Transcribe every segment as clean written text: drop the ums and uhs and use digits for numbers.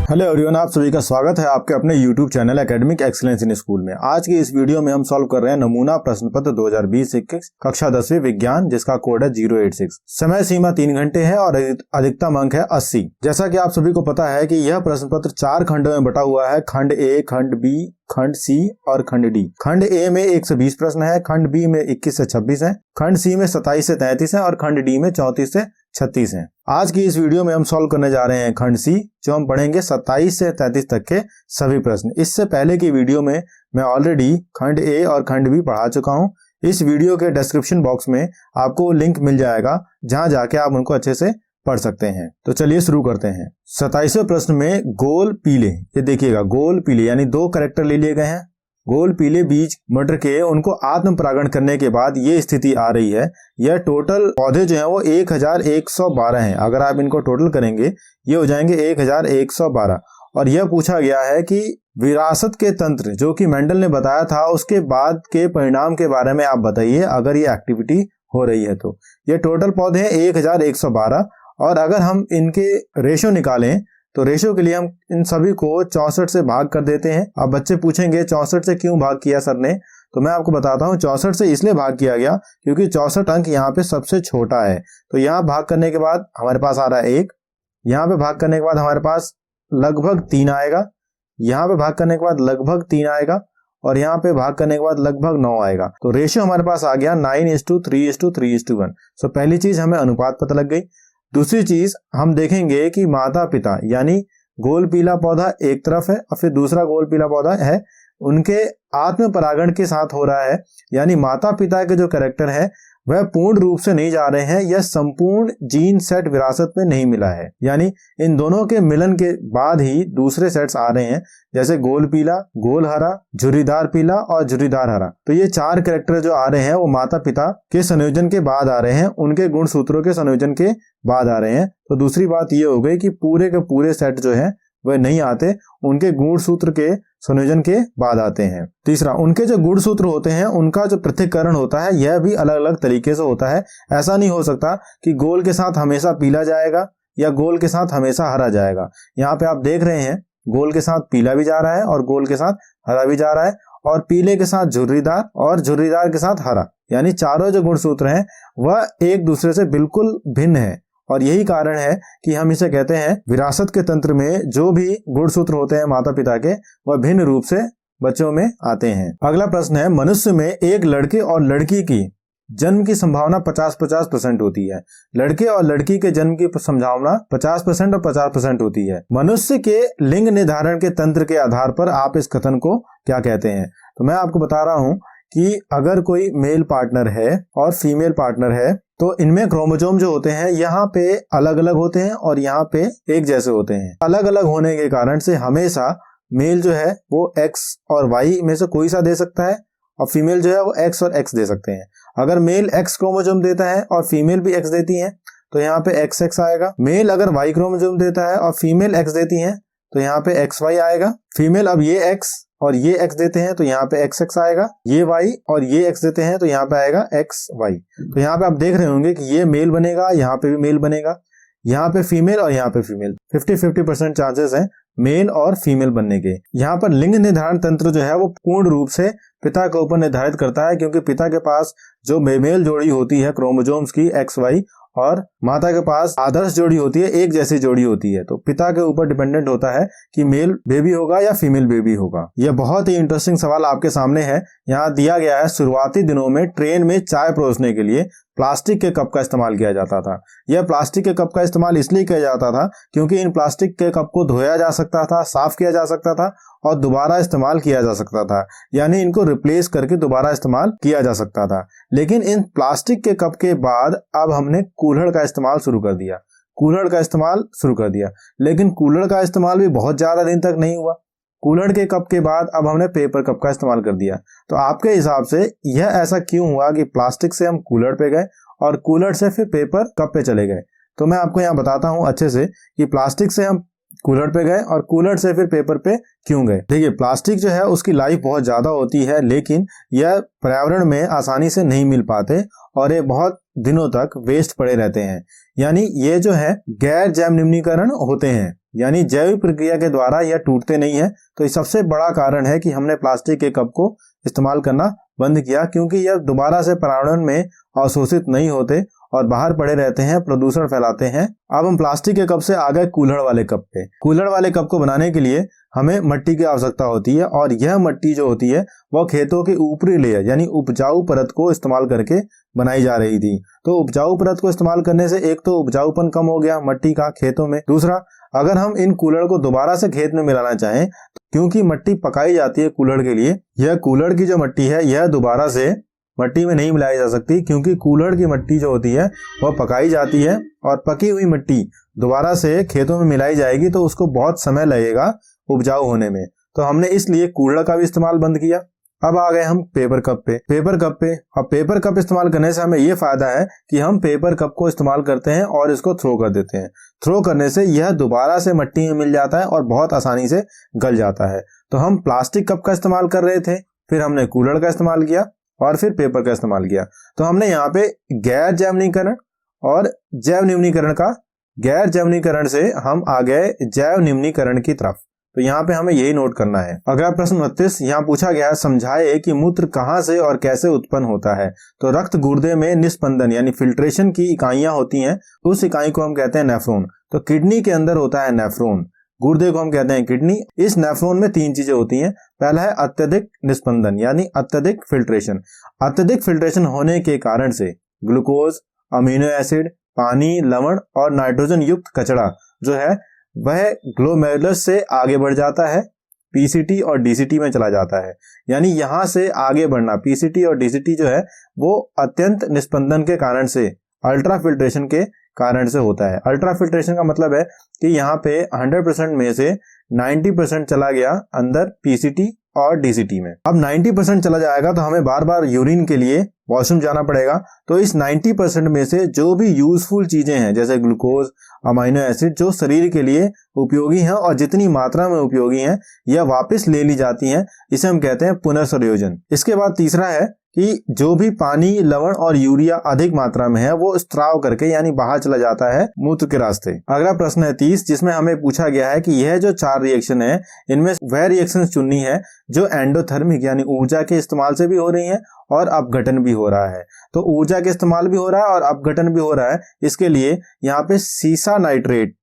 Hello everyone, आप सभी का स्वागत है आपके अपने YouTube channel academic excellence in school में। आज की इस वीडियो में हम सॉल्व कर रहे हैं नमूना प्रश्न पत्र 2020-21 कक्षा 10वीं विज्ञान, जिसका कोड है 086। समय सीमा 3 घंटे है और अधिकतम अंक है 80। जैसा कि आप सभी को पता है कि यह प्रश्न पत्र 4 खंडों में बटा हुआ है। खंड ए, खंड बी, खंड सी और खंड डी। खंड ए में 120 प्रश्न है, खंड बी में 21 से 26 है, खंड सी में 27 से 33 है और खंड डी में 34 से 36 है। आज की इस वीडियो में हम सॉल्व करने जा रहे हैं खंड सी, जो हम पढ़ेंगे 27 से 33 तक के सभी प्रश्न। इससे पहले की वीडियो में मैं ऑलरेडी खंड ए और खंड बी पढ़ा चुका हूं। इस वीडियो के डिस्क्रिप्शन बॉक्स में आपको लिंक मिल जाएगा, जहां जाके आप उनको अच्छे से पढ़ सकते हैं। तो चलिए शुरू करते हैं। 27वें प्रश्न में गोल पीले, ये देखिएगा गोल पीले यानी 2 कैरेक्टर ले लिए गए हैं। गोल पीले बीज मटर के उनको आत्म परागण करने के बाद ये स्थिति आ रही है। यह टोटल पौधे जो हैं वो 1112 हैं। अगर आप इनको टोटल करेंगे ये हो जाएंगे 1112। और यह पूछा गया है कि विरासत के तंत्र जो कि मेंडल ने बताया था, उसके बाद के परिणाम के बारे में आप बताइए अगर ये एक्टिविटी हो रही है तो। ये टोटल पौधे हैं 1112 और अगर हम इनके रेशो निकालें तो रेशो के लिए हम इन सभी को 64 से भाग कर देते हैं। अब बच्चे पूछेंगे 64 से क्यों भाग किया सर ने, तो मैं आपको बताता हूँ 64 से इसलिए भाग किया गया क्योंकि 64 अंक यहाँ पे सबसे छोटा है। तो यहाँ भाग करने के बाद हमारे पास आ रहा है 1, यहाँ पे भाग करने के बाद हमारे पास लगभग 3 आएगा, यहाँ पे भाग करने के बाद लगभग 3 आएगा और यहाँ पे भाग करने के बाद लगभग 9 आएगा। तो रेशियो हमारे पास आ गया 9:3:3:1। सो पहली चीज हमें अनुपात पता लग गई। दूसरी चीज हम देखेंगे कि माता पिता यानी गोल पीला पौधा एक तरफ है और फिर दूसरा गोल पीला पौधा है, उनके आत्म परागण के साथ हो रहा है। यानी माता पिता के जो कैरेक्टर है वह पूर्ण रूप से नहीं जा रहे हैं, यह संपूर्ण जीन सेट विरासत में नहीं मिला है। यानी इन दोनों के मिलन के बाद ही दूसरे सेट्स आ रहे हैं, जैसे गोल पीला, गोल हरा, झुर्रीदार पीला और झुर्रीदार हरा। तो ये 4 कैरेक्टर जो आ रहे हैं वो माता पिता के संयोजन के बाद आ रहे हैं, उनके गुण सूत्रों के संयोजन के बाद आ रहे हैं। तो दूसरी बात ये हो गई कि पूरे के पूरे सेट जो है वह नहीं आते, उनके गुण सूत्र के संयोजन के बाद आते हैं। तीसरा, उनके जो गुण सूत्र होते हैं उनका जो पृथक्करण होता है यह भी अलग अलग तरीके से होता है। ऐसा नहीं हो सकता कि गोल के साथ हमेशा पीला जाएगा या गोल के साथ हमेशा हरा जाएगा। यहाँ पे आप देख रहे हैं गोल के साथ पीला भी जा रहा है और गोल के साथ हरा भी जा रहा है, और पीले के साथ झुर्रीदार और झुर्रीदार के साथ हरा, यानी चारों जो गुण सूत्र हैं वह एक दूसरे से बिल्कुल भिन्न है। और यही कारण है कि हम इसे कहते हैं विरासत के तंत्र में जो भी गुणसूत्र होते हैं माता पिता के वह भिन्न रूप से बच्चों में आते हैं। अगला प्रश्न है, मनुष्य में एक लड़के और लड़की की जन्म की संभावना 50-50% होती है। लड़के और लड़की के जन्म की संभावना 50% और 50% होती है। मनुष्य के लिंग निर्धारण के तंत्र के आधार पर आप इस कथन को क्या कहते हैं? तो मैं आपको बता रहा हूं कि अगर कोई मेल पार्टनर है और फीमेल पार्टनर है तो इनमें क्रोमोसोम जो होते हैं यहाँ पे अलग अलग होते हैं और यहाँ पे एक जैसे होते हैं। अलग अलग होने के कारण से हमेशा मेल जो है वो X और Y में से कोई सा दे सकता है और फीमेल जो है वो X और X दे सकते हैं। अगर मेल X क्रोमोसोम देता है और फीमेल भी X देती है तो यहाँ पे XX आएगा। मेल अगर Y क्रोमोसोम देता है और फीमेल X देती है तो यहाँ पे XY आएगा। फीमेल अब ये X और ये X देते हैं तो यहाँ पे XX आएगा। ये Y और ये X देते हैं तो यहाँ पे आएगा XY। तो यहाँ पे आप देख रहे होंगे कि ये मेल बनेगा, यहाँ पे भी मेल बनेगा, यहाँ पे फीमेल और यहाँ पे फीमेल। 50-50% चांसेस हैं मेल और फीमेल बनने के। यहाँ पर लिंग निर्धारण तंत्र जो है वो पूर्ण रूप से पिता के ऊपर निर्धारित करता है, क्योंकि पिता के पास जो मेल जोड़ी होती है क्रोमोसोम्स की XY और माता के पास आदर्श जोड़ी होती है, एक जैसी जोड़ी होती है। तो पिता के ऊपर डिपेंडेंट होता है कि मेल बेबी होगा या फीमेल बेबी होगा। यह बहुत ही इंटरेस्टिंग सवाल आपके सामने है। यहाँ दिया गया है, शुरुआती दिनों में ट्रेन में चाय परोसने के लिए प्लास्टिक के कप का इस्तेमाल किया जाता था। यह प्लास्टिक के कप का इस्तेमाल इसलिए किया जाता था क्योंकि इन प्लास्टिक के कप को धोया जा सकता था, साफ किया जा सकता था और दोबारा इस्तेमाल किया जा सकता था, यानी इनको रिप्लेस करके दोबारा इस्तेमाल किया जा सकता था। लेकिन इन प्लास्टिक के कप के बाद अब हमने कूल्हड़ का इस्तेमाल शुरू कर दिया। लेकिन कूल्हड़ का इस्तेमाल भी बहुत ज्यादा दिन तक नहीं हुआ। कूल्हड़ के कप के बाद अब हमने पेपर कप का इस्तेमाल कर दिया। तो आपके हिसाब से यह ऐसा क्यों हुआ कि प्लास्टिक से हम कूल्हड़ पे गए और कूल्हड़ से फिर पेपर कप पे चले गए? तो मैं आपको यहाँ बताता हूँ अच्छे से कि प्लास्टिक से हम कूलर पे गए और कूलर से फिर पेपर पे क्यों गए। देखिए, प्लास्टिक जो है उसकी लाइफ बहुत ज्यादा होती है, लेकिन यह पर्यावरण में आसानी से नहीं मिल पाते और ये बहुत दिनों तक वेस्ट पड़े रहते हैं। यानी ये जो है गैर जैव निम्नीकरण होते हैं। यानी जैविक प्रक्रिया के द्वारा यह टूटते नहीं है। तो ये सबसे बड़ा कारण है कि हमने प्लास्टिक के कप को इस्तेमाल करना बंद किया, क्योंकि यह दोबारा से पर्यावरण में अवशोषित नहीं होते और बाहर पड़े रहते हैं, प्रदूषण फैलाते हैं। अब हम प्लास्टिक के कप से आ गए कुल्हड़ वाले कप पे। कुल्हड़ वाले कप को बनाने के लिए हमें मिट्टी की आवश्यकता होती है और यह मिट्टी जो होती है वह खेतों के ऊपरी लेयर यानी उपजाऊ परत को इस्तेमाल करके बनाई जा रही थी। तो उपजाऊ परत को इस्तेमाल करने से एक तो उपजाऊपन कम हो गया मिट्टी का खेतों में, दूसरा अगर हम इन कुल्हड़ को दोबारा से खेत में मिलाना चाहें, क्योंकि मिट्टी पकाई जाती है कुल्हड़ के लिए, यह कुल्हड़ की जो मिट्टी है यह दोबारा से मिट्टी में नहीं मिलाई जा सकती, क्योंकि कुल्हड़ की मिट्टी जो होती है वह पकाई जाती है और पकी हुई मिट्टी दोबारा से खेतों में मिलाई जाएगी तो उसको बहुत समय लगेगा उपजाऊ होने में। तो हमने इसलिए कुल्हड़ का भी इस्तेमाल बंद किया। अब आ गए हम पेपर कप पे। अब पेपर कप इस्तेमाल करने से हमें यह फायदा है कि हम पेपर कप को इस्तेमाल करते हैं और इसको थ्रो कर देते हैं। थ्रो करने से यह दोबारा से मिट्टी में मिल जाता है और बहुत आसानी से गल जाता है। तो हम प्लास्टिक कप का इस्तेमाल कर रहे थे, फिर हमने कुल्हड़ का इस्तेमाल किया और फिर पेपर का इस्तेमाल किया। तो हमने यहाँ पे गैर जैवनीकरण और जैव निम्नीकरण से हम आ गए जैव निम्नीकरण की तरफ। तो यहाँ पे हमें यही नोट करना है। अगला प्रश्न 29 यहाँ पूछा गया है, समझाए कि मूत्र कहाँ से और कैसे उत्पन्न होता है। तो रक्त गुर्दे में निस्पंदन यानी फिल्ट्रेशन की इकाइयां होती हैं, उस इकाई को हम कहते हैं नेफ्रॉन। तो किडनी के अंदर होता है नेफ्रॉन, गुर्दे को हम कहते हैं किडनी। इस नेफ्रॉन में 3 चीजें होती हैं। पहला है अत्यधिक निस्पंदन यानी अत्यधिक फिल्ट्रेशन। अत्यधिक फिल्ट्रेशन होने के कारण से ग्लूकोज, अमीनो एसिड, पानी, लवण और नाइट्रोजन युक्त कचरा जो है वह ग्लोमेरुलस से आगे बढ़ जाता है, पीसीटी और डीसीटी में चला जाता है। यानी यहां से आगे बढ़ना पीसीटी और डीसीटी जो है वो अत्यंत निस्पंदन के कारण से, अल्ट्रा फिल्ट्रेशन के कारण से होता है। अल्ट्रा फिल्ट्रेशन का मतलब है कि यहाँ पे 100% में से 90% चला गया अंदर पीसीटी और डीसीटी में। अब 90% चला जाएगा तो हमें बार बार यूरिन के लिए वॉशरूम जाना पड़ेगा। तो इस 90% में से जो भी यूजफुल चीजें हैं जैसे ग्लूकोज, अमीनो एसिड जो शरीर के लिए उपयोगी हैं और जितनी मात्रा में उपयोगी हैं यह वापस ले ली जाती हैं, इसे हम कहते हैं पुनर्संयोजन। इसके बाद तीसरा है कि जो भी पानी, लवण और यूरिया अधिक मात्रा में है वो स्त्राव करके यानी बाहर चला जाता है मूत्र के रास्ते। अगला प्रश्न है 30 जिसमें हमें पूछा गया है कि यह जो 4 रिएक्शन है इनमें वह रिएक्शन चुननी है जो एंडोथर्मिक यानी ऊर्जा के इस्तेमाल से भी हो रही है और अपघटन भी हो रहा है। तो ऊर्जा के इस्तेमाल भी हो रहा है और अपघटन भी हो रहा है। इसके लिए यहाँ पे सीसा नाइट्रेट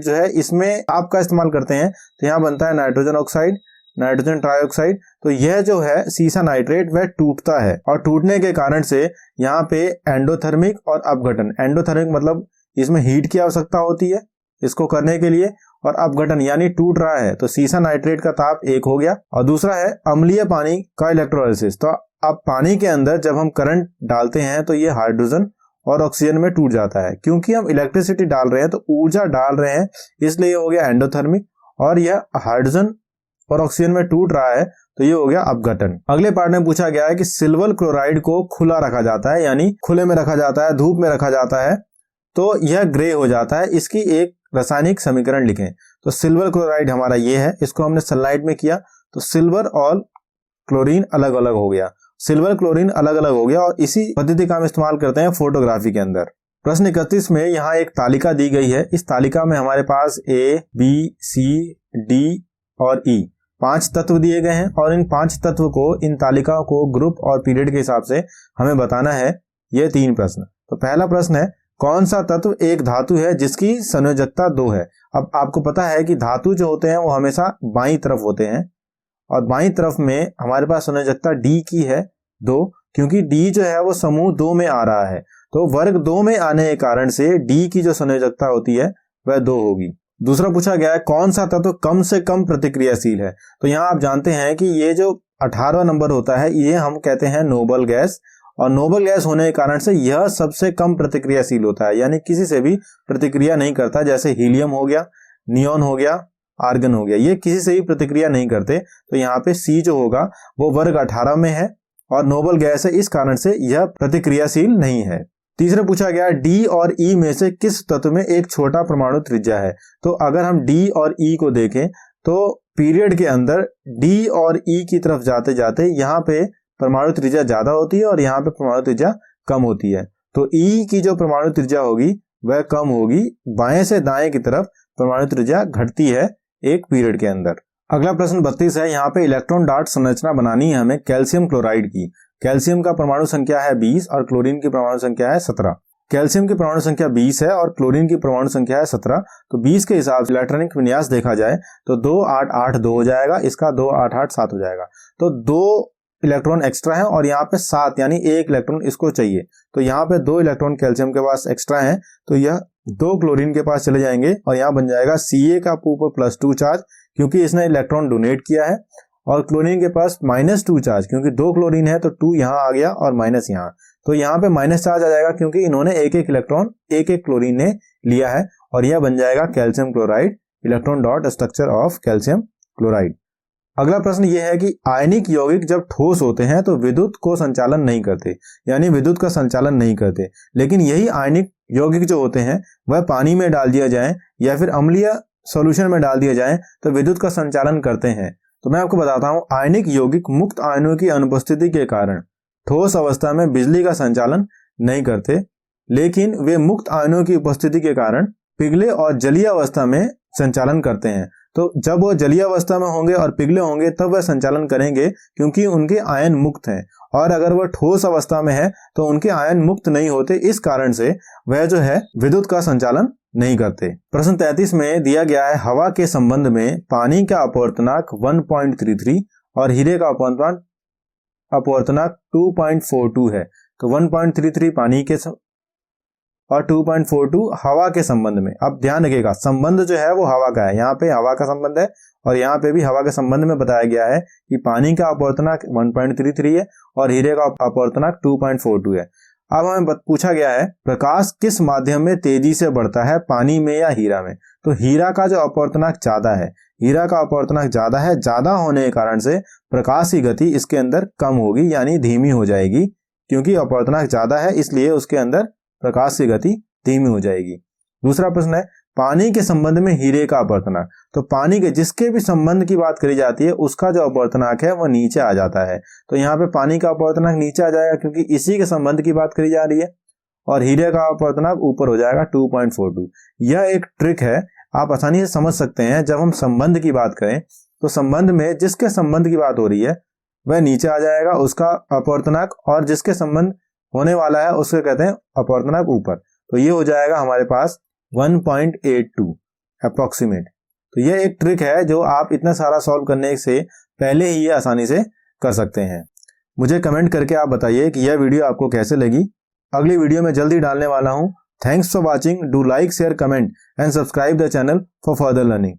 जो है इसमें आपका इस्तेमाल करते हैं। तो यहाँ बनता है नाइट्रोजन ऑक्साइड, नाइट्रोजन ट्राइऑक्साइड। तो यह जो है सीसा नाइट्रेट वह टूटता है और टूटने के कारण से यहाँ पे एंडोथर्मिक और अपघटन, एंडोथर्मिक मतलब इसमें हीट की आवश्यकता होती है इसको करने के लिए, और अपघटन यानी टूट रहा है तो सीसा नाइट्रेट का ताप 1 हो गया। और दूसरा है अम्लीय पानी का इलेक्ट्रोलाइसिस। तो अब पानी के अंदर जब हम करंट डालते हैं तो ये हाइड्रोजन और ऑक्सीजन में टूट जाता है। क्योंकि हम इलेक्ट्रिसिटी डाल रहे हैं तो ऊर्जा डाल रहे हैं, इसलिए हो गया एंडोथर्मिक, और यह हाइड्रोजन और ऑक्सीजन में टूट रहा है तो ये हो गया अपघटन। अगले पार्ट में पूछा गया है कि सिल्वर क्लोराइड को खुला रखा जाता है यानी खुले में रखा जाता है, धूप में रखा जाता है तो यह ग्रे हो जाता है। इसकी एक रासायनिक समीकरण लिखें। तो सिल्वर क्लोराइड हमारा ये है, इसको हमने सनलाइट में किया तो सिल्वर और क्लोरीन अलग अलग हो गया, सिल्वर क्लोरीन अलग अलग हो गया। और इसी पद्धति का हम इस्तेमाल करते हैं फोटोग्राफी के अंदर। प्रश्न 31 में यहाँ एक तालिका दी गई है। इस तालिका में हमारे पास A, B, C, D और E 5 तत्व दिए गए हैं और इन 5 तत्व को, इन तालिकाओं को ग्रुप और पीरियड के हिसाब से हमें बताना है। ये 3 प्रश्न। तो पहला प्रश्न है कौन सा तत्व एक धातु है जिसकी संयोजकता 2 है। अब आपको पता है कि धातु जो होते हैं वो हमेशा बाईं तरफ होते हैं और बाईं तरफ में हमारे पास संयोजकता D की है 2, क्योंकि D जो है वो समूह 2 में आ रहा है। तो वर्ग 2 में आने के कारण से D की जो संयोजकता होती है वह 2 होगी। दूसरा पूछा गया है कौन सा तत्व कम से कम प्रतिक्रियाशील है। तो यहाँ आप जानते हैं कि ये जो 18वां नंबर होता है ये हम कहते हैं नोबल गैस, और नोबल गैस होने के कारण से यह सबसे कम प्रतिक्रियाशील होता है, यानी किसी से भी प्रतिक्रिया नहीं करता। जैसे हीलियम हो गया, नियॉन हो गया, आर्गन हो गया, ये किसी से भी प्रतिक्रिया नहीं करते। तो यहाँ पे C जो होगा वो वर्ग 18 में है और नोबल गैस है, इस कारण से यह प्रतिक्रियाशील नहीं है। तीसरा पूछा गया D और E में से किस तत्व में एक छोटा परमाणु त्रिज्या है। तो अगर हम D और E को देखें तो पीरियड के अंदर D और E की तरफ जाते जाते यहाँ पे परमाणु त्रिज्या ज्यादा होती है और यहाँ पे परमाणु त्रिज्या कम होती है। तो E की जो परमाणु त्रिज्या होगी वह कम होगी बाएं से दाएं की तरफ परमाणु त्रिज्या घटती है एक पीरियड के अंदर। अगला प्रश्न 32 है। यहाँ पे इलेक्ट्रॉन डार्ट संरचना बनानी है हमें कैल्शियम क्लोराइड की। कैल्शियम का परमाणु संख्या है 20 और क्लोरीन की परमाणु संख्या है 17। कैल्शियम की परमाणु संख्या 20 है और क्लोरीन की परमाणु संख्या है 17। तो 20 के हिसाब से इलेक्ट्रॉनिक विन्यास देखा जाए तो 2 8 8 2 हो जाएगा, इसका 2 8 8 7 हो जाएगा। तो 2 इलेक्ट्रॉन एक्स्ट्रा है और यहाँ पे 7 यानी 1 इलेक्ट्रॉन इसको चाहिए। तो यहाँ पे 2 इलेक्ट्रॉन कैल्शियम के पास एक्स्ट्रा है, तो यह 2 क्लोरीन के पास चले जाएंगे और यहाँ बन जाएगा Ca का ऊपर +2 चार्ज क्योंकि इसने इलेक्ट्रॉन डोनेट किया है, और क्लोरीन के पास -2 चार्ज क्योंकि 2 क्लोरीन है तो 2 यहाँ आ गया और माइनस यहाँ, तो यहाँ पे माइनस चार्ज आ जाएगा क्योंकि इन्होंने एक एक इलेक्ट्रॉन एक एक क्लोरीन ने लिया है, और यह बन जाएगा calcium chloride. Electron dot structure of calcium chloride. अगला प्रश्न यह है कि आयनिक यौगिक जब ठोस होते हैं तो विद्युत को संचालन नहीं करते, यानी विद्युत का संचालन नहीं करते, लेकिन यही आयनिक यौगिक जो होते हैं वह पानी में डाल दिया जाए या फिर अम्लीय सॉल्यूशन में डाल दिया जाए तो विद्युत का संचालन करते हैं। तो मैं आपको बताता हूं, आयनिक यौगिक मुक्त आयनों की अनुपस्थिति के कारण ठोस अवस्था में बिजली का संचालन नहीं करते, लेकिन वे मुक्त आयनों की उपस्थिति के कारण पिघले और जलीय अवस्था में संचालन करते हैं। तो जब वो जलीय अवस्था में होंगे और पिघले होंगे तब वह संचालन करेंगे क्योंकि उनके आयन मुक्त हैं, और अगर वह ठोस अवस्था में है तो उनके आयन मुक्त नहीं होते, इस कारण से वह जो है विद्युत का संचालन नहीं करते। प्रश्न 33 में दिया गया है हवा के संबंध में पानी का अपवर्तनांक 1.33 और हीरे का अपवर्तनांक 2.42 है। तो 1.33 पानी के और 2.42 हवा के संबंध में। अब ध्यान रखिएगा, संबंध जो है वो हवा का है, यहाँ पे हवा का संबंध है और यहाँ पे भी हवा के संबंध में बताया गया है कि पानी का अपवर्तनांक 1.33 है और हीरे का अपवर्तनांक 2.42 है। अब हमें पूछा गया है प्रकाश किस माध्यम में तेजी से बढ़ता है, पानी में या हीरा में। तो हीरा का जो अपवर्तनांक ज्यादा है, हीरा का अपवर्तनांक ज्यादा है, ज्यादा होने के कारण से प्रकाश की गति इसके अंदर कम होगी यानी धीमी हो जाएगी, क्योंकि अपवर्तनांक ज्यादा है इसलिए उसके अंदर प्रकाश की गति धीमी हो जाएगी। दूसरा प्रश्न है पानी के संबंध में हीरे का अपवर्तनांक। तो पानी के जिसके भी संबंध की बात करी जाती है उसका जो अपवर्तनांक है वह नीचे आ जाता है, तो यहाँ पे पानी का अपवर्तनांक नीचे आ जाएगा क्योंकि इसी के संबंध की बात करी जा रही है, और हीरे का अपवर्तनांक ऊपर हो जाएगा 2.42। यह एक ट्रिक है, आप आसानी से समझ सकते हैं। जब हम संबंध की बात करें तो संबंध में जिसके संबंध की बात हो रही है वह नीचे आ जाएगा उसका अपवर्तनांक, और जिसके संबंध होने वाला है उसके कहते हैं अपवर्तनांक ऊपर। तो ये हो जाएगा हमारे पास 1.82 अप्रोक्सीमेट। तो ये एक ट्रिक है जो आप इतना सारा सॉल्व करने से पहले ही ये आसानी से कर सकते हैं। मुझे कमेंट करके आप बताइए कि यह वीडियो आपको कैसे लगी। अगली वीडियो में जल्दी डालने वाला हूं। Thanks for watching. Do like, share, comment and subscribe the channel for further learning.